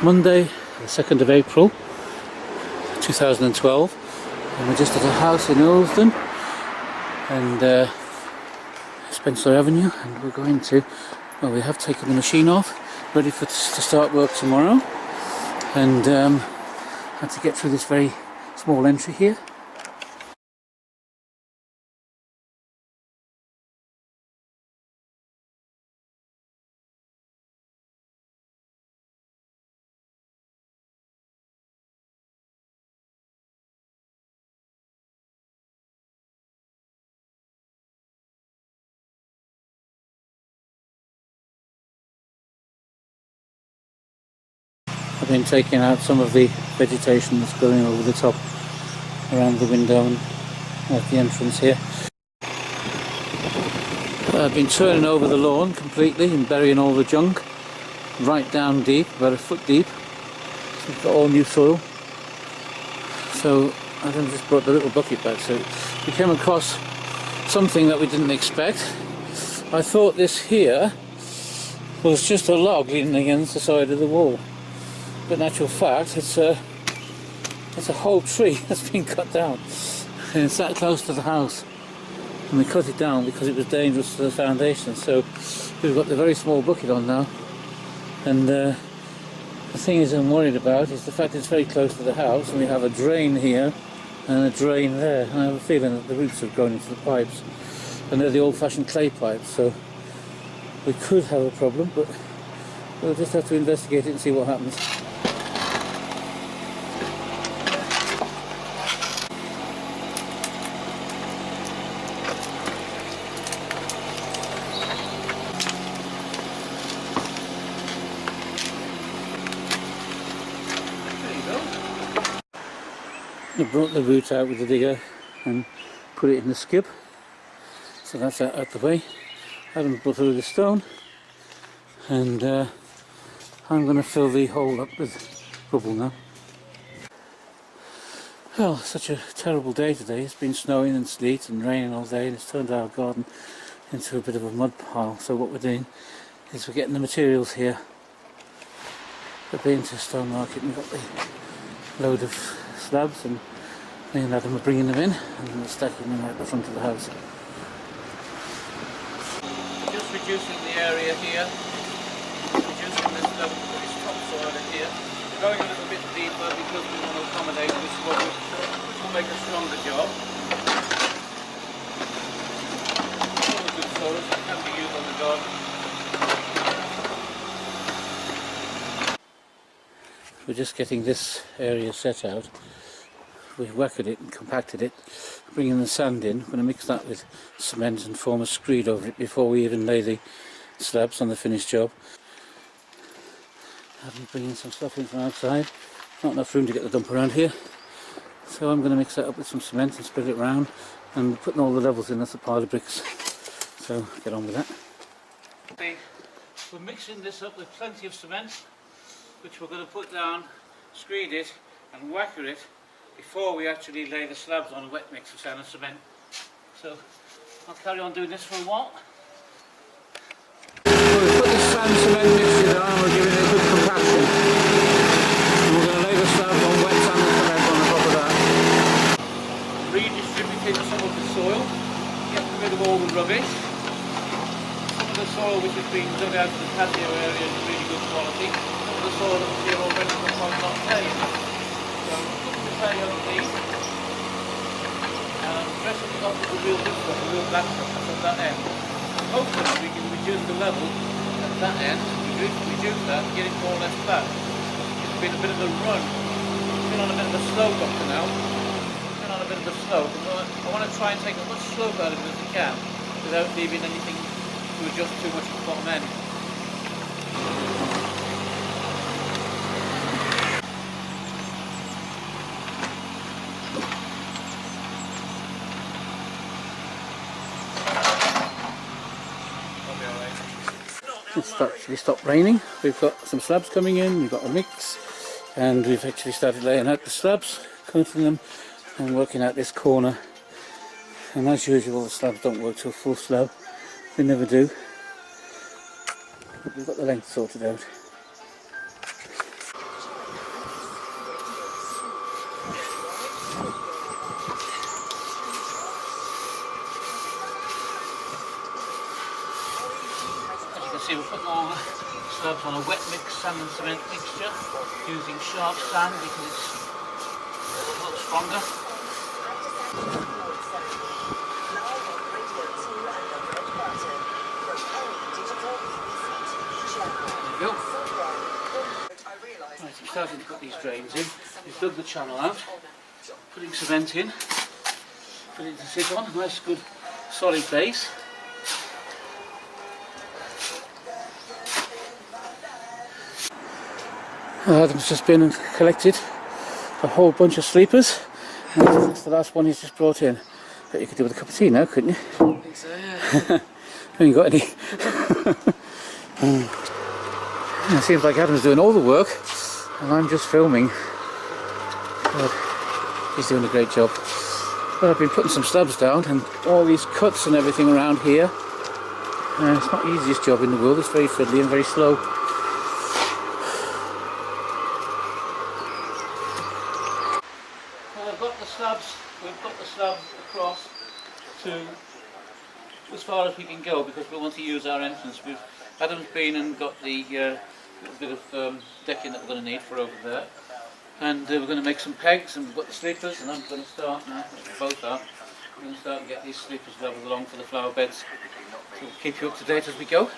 Monday, the 2nd of April 2012, and we're just at a house in Earlsden and Spencer Avenue, and we're going to, well, we have taken the machine off, ready to start work tomorrow, and had to get through this very small entry here. I've been taking out some of the vegetation that's growing over the top around the window and at the entrance here. I've been turning over the lawn completely and burying all the junk right down deep, about a foot deep. So we've got all new soil. So I then just brought the little bucket back. So we came across something that we didn't expect. I thought this here was just a log leaning against the side of the wall. But in actual fact, it's a whole tree that's been cut down, and it's that close to the house. And we cut it down because it was dangerous to the foundation. So we've got the very small bucket on now. And the thing is I'm worried about is the fact it's very close to the house, and we have a drain here and a drain there. And I have a feeling that the roots have gone into the pipes, and they're the old-fashioned clay pipes. So we could have a problem, but we'll just have to investigate it and see what happens. I brought the root out with the digger and put it in the skip, so that's out the way. I haven't put through the stone, and I'm going to fill the hole up with rubble now. Well, such a terrible day today. It's been snowing and sleet and raining all day, and it's turned our garden into a bit of a mud pile. So what we're doing is we're getting the materials here. We've been to Stone Market and got the load of slabs, and me and Adam are bringing them in and we're stacking them at the front of the house. Just reducing the area here, reducing this level, this topsoil in here, going a little bit deeper because we want to accommodate this wood, which will make a stronger job. All the good soil that can be used on the garden. We're just getting this area set out. We've whacked it and compacted it, bringing the sand in. We're going to mix that with cement and form a screed over it before we even lay the slabs on the finished job. I've been bringing some stuff in from outside. Not enough room to get the dump around here, so I'm going to mix that up with some cement and spread it around, and we're putting all the levels in. That's a pile of bricks, so get on with that. We're mixing this up with plenty of cement, which we're going to put down, screed it and whacker it before we actually lay the slabs on a wet mix of sand and cement. So I'll carry on doing this for a while. So we've put this sand cement mixture down and we're giving it a good compaction. And we're going to lay the slabs on wet sand and cement on the top of that. Redistributing some of the soil, getting rid of all the rubbish. Some of the soil which has been dug out of the patio area is really good quality. Some of the soil that was here already from not paying. So putting the clay underneath and dressing it up with the real good stuff, the real black stuff at that end. Hopefully we can reduce the level at that end, reduce that and get it more or less flat. It's been a bit of a run. It's been on a bit of a slope up to now. It's been on a bit of a slope. I want to try and take as much slope out of it as I can without leaving anything to adjust too much at the bottom end. It's actually stopped raining. We've got some slabs coming in, we've got a mix, and we've actually started laying out the slabs, cutting them and working out this corner. And as usual, the slabs don't work to a full slab, they never do, but we've got the length sorted out. see, we're putting all the slabs on a wet mix sand and cement mixture using sharp sand because it's a lot stronger. There we go. Right, I'm starting to put these drains in. We've dug the channel out, putting cement in, putting it to sit on, a nice good solid base. Adam's just been and collected a whole bunch of sleepers, and that's the last one he's just brought in. Bet you could do with a cup of tea now, couldn't you? I think so, yeah. You ain't got any. It seems like Adam's doing all the work and I'm just filming. But he's doing a great job. But I've been putting some slabs down and all these cuts and everything around here. It's not the easiest job in the world, it's very fiddly and very slow. Well, we've got the slabs across to as far as we can go because we want to use our entrance. Adam's been and got the little bit of decking that we're going to need for over there, and we're going to make some pegs, and we've got the sleepers, and I'm going to start now, which we both are. We're going to start and get these sleepers leveled along for the flower beds. So we'll keep you up to date as we go.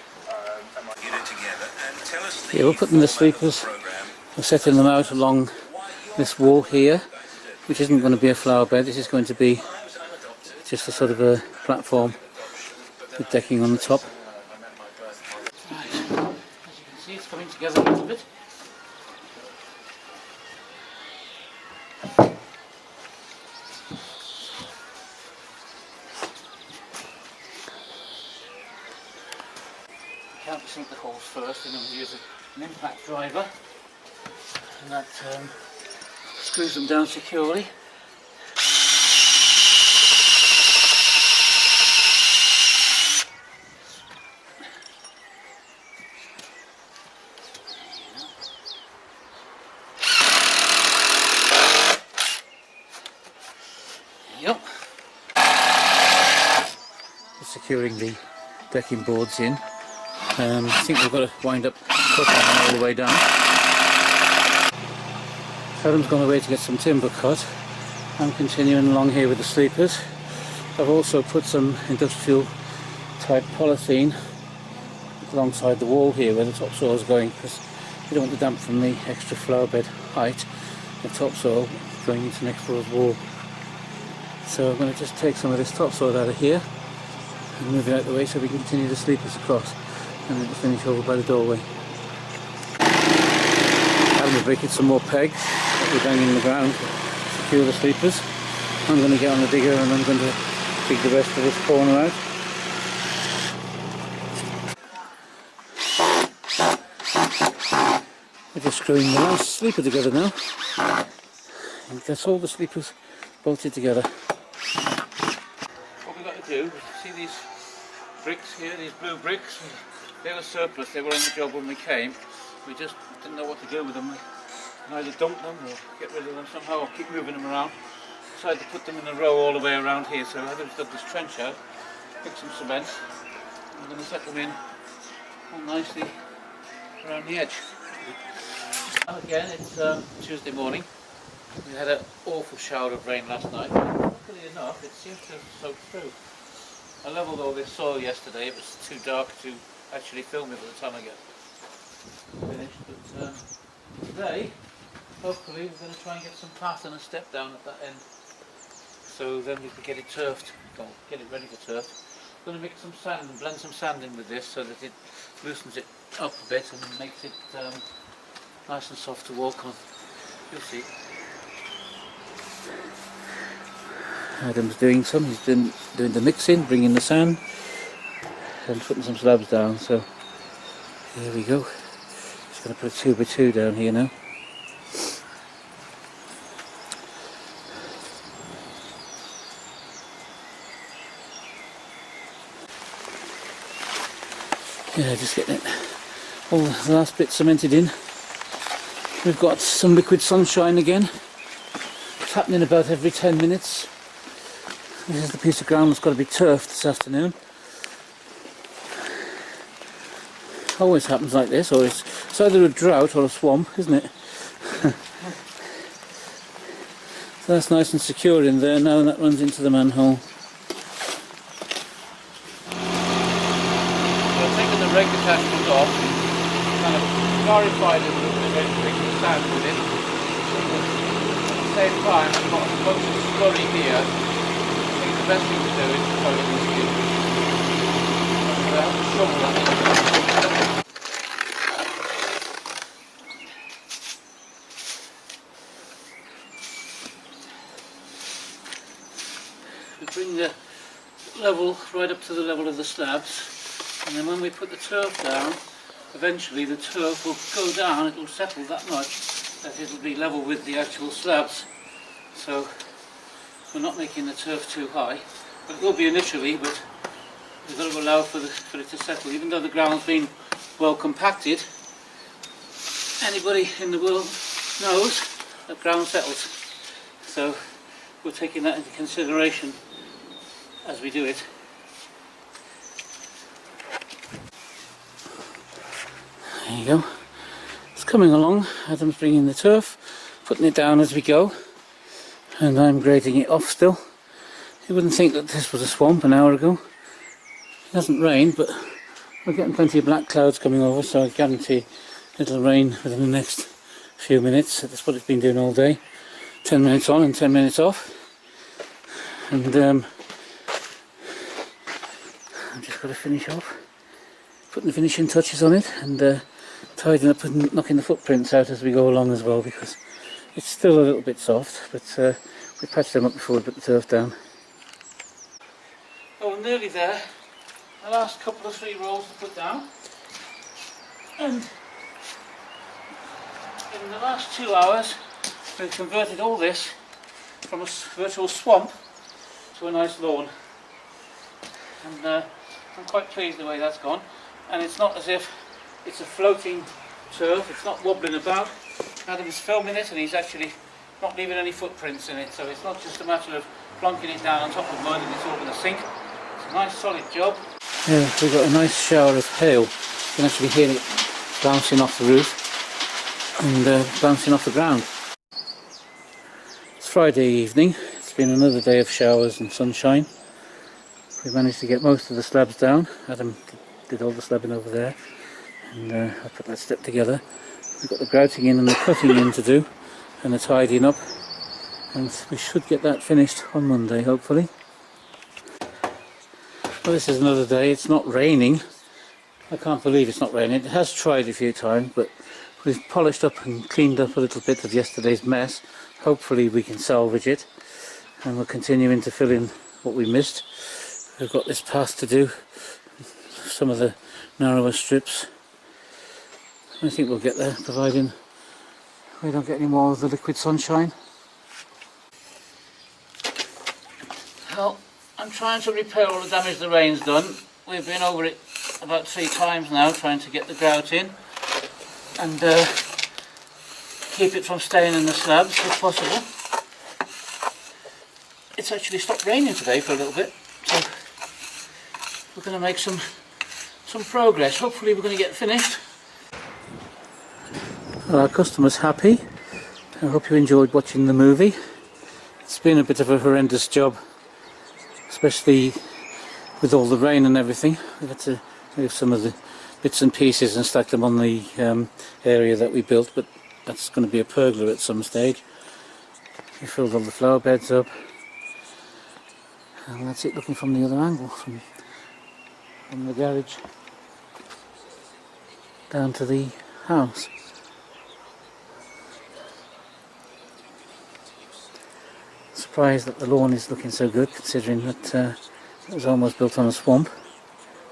Yeah, we're putting the sleepers, we're setting them out along this wall here, which isn't going to be a flower bed. This is going to be just a sort of a platform with decking on the top. Right. As you can see, it's coming together a little bit. Countersink the holes first, and then we use an impact driver, and that screws them down securely. Yep. Securing the decking boards in. I think we've got to wind up cutting them all the way down. Adam's gone away to get some timber cut. I'm continuing along here with the sleepers. I've also put some industrial type polythene alongside the wall here where the topsoil is going, because you don't want the damp from the extra flower bed height, the topsoil going into next floor's wall. So I'm going to just take some of this topsoil out of here and move it out of the way so we can continue the sleepers across, and then finish over by the doorway. I'm going to break in some more pegs that we're banging in the ground to secure the sleepers. I'm going to get on the digger and I'm going to dig the rest of this corner out. We're just screwing the last sleeper together now. And that's all the sleepers bolted together. What we've got to do is see these bricks here, these blue bricks. They were surplus, they were on the job when we came. We just didn't know what to do with them. We either dump them or get rid of them somehow or keep moving them around. Decided to put them in a row all the way around here, so I just dug this trench out, picked some cement. I'm going to set them in all nicely around the edge. Now again, it's Tuesday morning. We had an awful shower of rain last night. Luckily enough, it seems to have soaked through. I levelled all this soil yesterday. It was too dark to actually film it by the time I get finished. But today, hopefully, we're going to try and get some path and a step down at that end. So then we can get it turfed, or get it ready for turf. I'm going to mix some sand and blend some sand in with this so that it loosens it up a bit and makes it nice and soft to walk on. You'll see. Adam's doing some, he's doing the mixing, bringing the sand and putting some slabs down, so here we go. Just going to put a 2x2 down here now. Yeah, just getting it, all the last bit cemented in. We've got some liquid sunshine again. It's happening about every 10 minutes. This is the piece of ground that's got to be turfed this afternoon. always happens like this, or it's either a drought or a swamp, isn't it? So that's nice and secure in there now, and that runs into the manhole. So I've taken the rake attachment off, kind of clarified it a little bit, making the sand with it. At the same time, I've got a bunch of slurry here. I think the best thing to do is to cover this in. And I have to shovel that in. We bring the level right up to the level of the slabs, and then when we put the turf down, eventually the turf will go down, it will settle that much that it will be level with the actual slabs. So we're not making the turf too high, but it will be initially, but we've got to allow for it to settle. Even though the ground's been well compacted, anybody in the world knows that ground settles. So we're taking that into consideration as we do it. There you go. It's coming along. Adam's bringing the turf, putting it down as we go, and I'm grading it off still. You wouldn't think that this was a swamp an hour ago. It hasn't rained, but we're getting plenty of black clouds coming over, so I guarantee it'll rain within the next few minutes. That's what it's been doing all day. 10 minutes on and 10 minutes off. And I've just got to finish off putting the finishing touches on it, and tidying up and knocking the footprints out as we go along as well, because it's still a little bit soft, but we patched them up before we put the turf down. Oh, we're nearly there. The last couple of 3 rolls to put down, and in the last 2 hours we've converted all this from a virtual swamp to a nice lawn, and I'm quite pleased the way that's gone. And it's not as if it's a floating turf, it's not wobbling about. Adam's filming it and he's actually not leaving any footprints in it, so it's not just a matter of plonking it down on top of mud and it's all going to sink. It's a nice solid job. Yeah, we've got a nice shower of hail. You can actually hear it bouncing off the roof and bouncing off the ground. It's Friday evening. It's been another day of showers and sunshine. We managed to get most of the slabs down. Adam did all the slabbing over there, and I put that step together. We've got the grouting in and the cutting in to do, and the tidying up, and we should get that finished on Monday, hopefully. Well, this is another day. It's not raining. I can't believe it's not raining. It has tried a few times, but we've polished up and cleaned up a little bit of yesterday's mess. Hopefully we can salvage it, and we're continuing to fill in what we missed. We've got this path to do, some of the narrower strips. I think we'll get there, providing we don't get any more of the liquid sunshine. Well, I'm trying to repair all the damage the rain's done. We've been over it about 3 times now, trying to get the grout in and keep it from staying in the slabs if possible. It's actually stopped raining today for a little bit, so we're going to make some progress. Hopefully we're going to get finished. Well, our customer's happy. I hope you enjoyed watching the movie. It's been a bit of a horrendous job, especially with all the rain and everything. We've had to move some of the bits and pieces and stack them on the area that we built, but that's going to be a pergola at some stage. We filled all the flower beds up, and that's it looking from the other angle, from the garage down to the house. Surprised that the lawn is looking so good, considering that it was almost built on a swamp.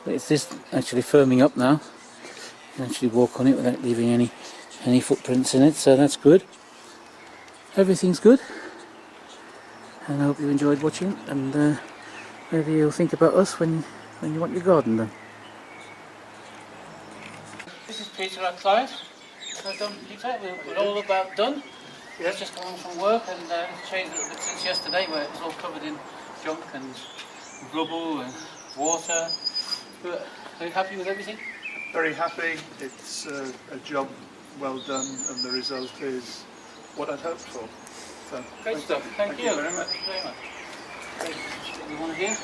But it's this actually firming up now. You can actually walk on it without leaving any footprints in it, so that's good. Everything's good, and I hope you enjoyed watching, and maybe you'll think about us when you want your garden done. This is Peter, our client. Well done, Peter. We're all about done. He's just come home from work and changed a little bit since yesterday, where it was all covered in junk and rubble and water. But are you happy with everything? very happy. It's a job well done, and the result is what I'd hoped for. So, Great stuff. Thank you very much. very much. Okay, you want to hear?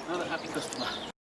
Another happy customer.